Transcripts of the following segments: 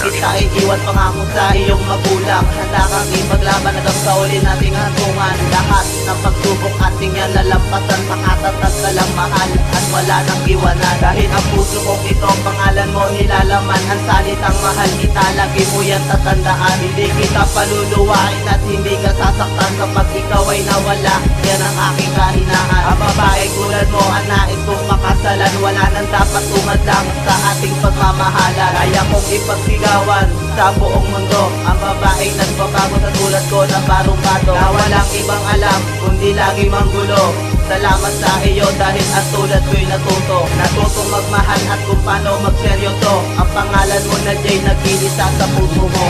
Kita iiwan pangako sa iyong magulang. Handa kang ipaglaban hanggang sa uli nating hantungan. Lahat ng pagsubok ating yan lalampasan. Pakatatag ka lang mahal at wala nang iwanan. Dahil ang puso kong ito pangalan mo nilalaman. Ang salitang mahal kita lagi mo yan tatandaan. Hindi kita paluluwain at hindi ka sasaktan kapag ikaw ay nawala. Yan ang aking kahinaan. Ang babae tulad mo ang nais kong makasalan. Wala nang dapat tumadlang sa ating pagmamahalan. Kaya kong ipagsigawan sa buong mundo ang babaeng nagbabago sa tulad ko na barong-bato, na walang ibang alam kundi lagi manggulo. Salamat sa iyo dahil at tulad ko'y natutong magmahal at kung paano magseryoso. Ang pangalan mo na Jay nag-iisa sa puso mo.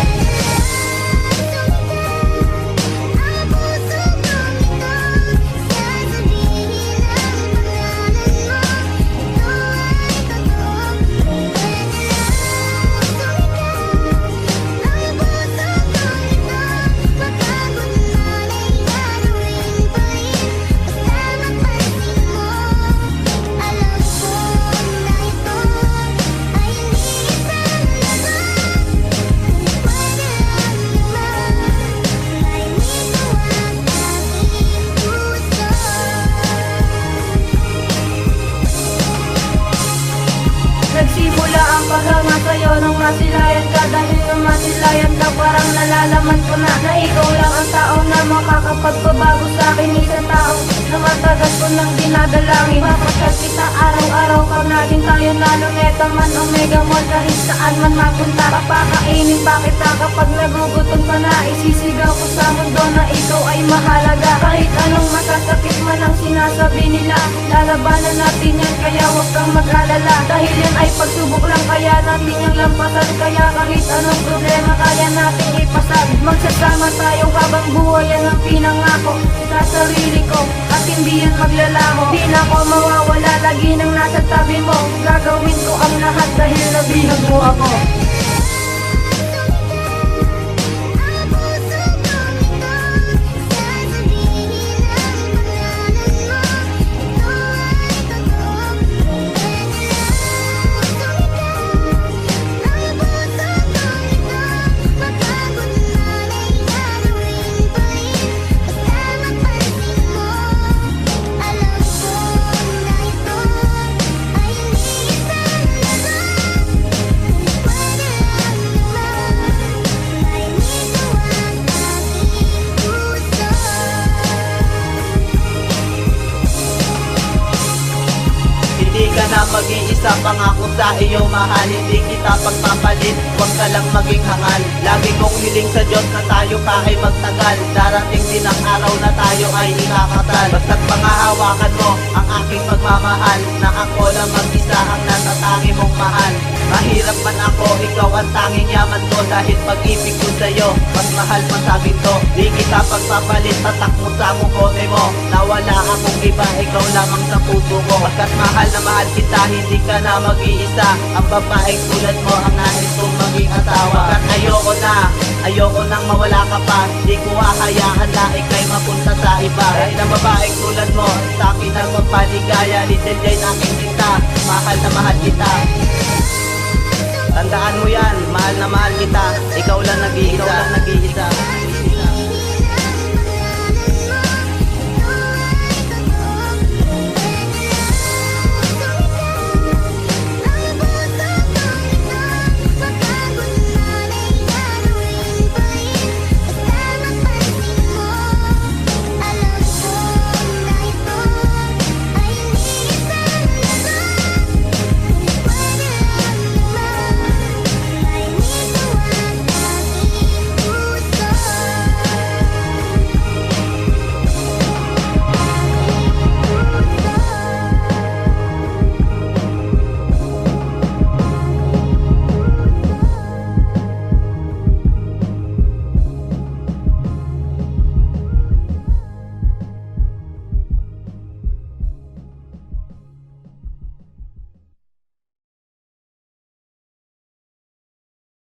Nagsimula ang paghanga sa'yo nung masilayan ka. Dahil nung masilayan ka parang nalalaman ko na ikaw lang ang tao na makakapagpabago sa'kin. Isang tao na matagal ko nang dinadalangin. Mapasal kita araw-araw ka naging tayo lalo neta man omega mall. Kahit saan man mapunta papakainin pa kita kapag nagugutom ka na. Isisigaw ko sa mundo na ikaw ay mahalaga. Kahit anong masasakit man ang sinasabi nila, lalabanan natin yan kaya huwag kang mag-alala. Dahil yan ay pagsubok lang kaya natin yung lampasan. Kaya kahit anong problema kaya natin ipasag. Magsasama tayo habang buhay yan ang pinangako sa sarili ko at hindi yan maglalaho. Di na ako mawawala, lagi nang nasa tabi mo. Gagawin ko ang lahat dahil nabihag mo ako. Hindi ka na mag-iisa, pangako sa iyo mahal. Hindi kita pagpapalit, huwag ka lang maging hangal. Lagi kong hiling sa Diyos na tayo pa ay magtagal. Darating din ang araw na tayo ay ikakasal. Basta't pangahawakan mo ang aking pagmamahal, na ako lang mag-isa ang natatangi mong mahal. Mahirap man ako, ikaw ang tanging yaman ko. Dahil pag-ibig ko sa'yo, mas mahal pa sa ginto. Di kita pagpapalit, tatak mo sa mukote mo, na wala akong iba, ikaw lamang sa puso ko. Pagkat mahal na mahal kita, hindi ka na mag-iisa. Ang babaeng tulad mo ang nais kong maging asawa. Pagkat ayoko nang mawala ka pa. Di ko hahayaan na ika'y mapunta sa iba. Dahil ang babaeng tulad mo sa akin ang magpaligaya. Little Jay na aking sinta, mahal na mahal kita. Tandaan mo yan, mahal na mahal kita. Ikaw lang nag-iisa.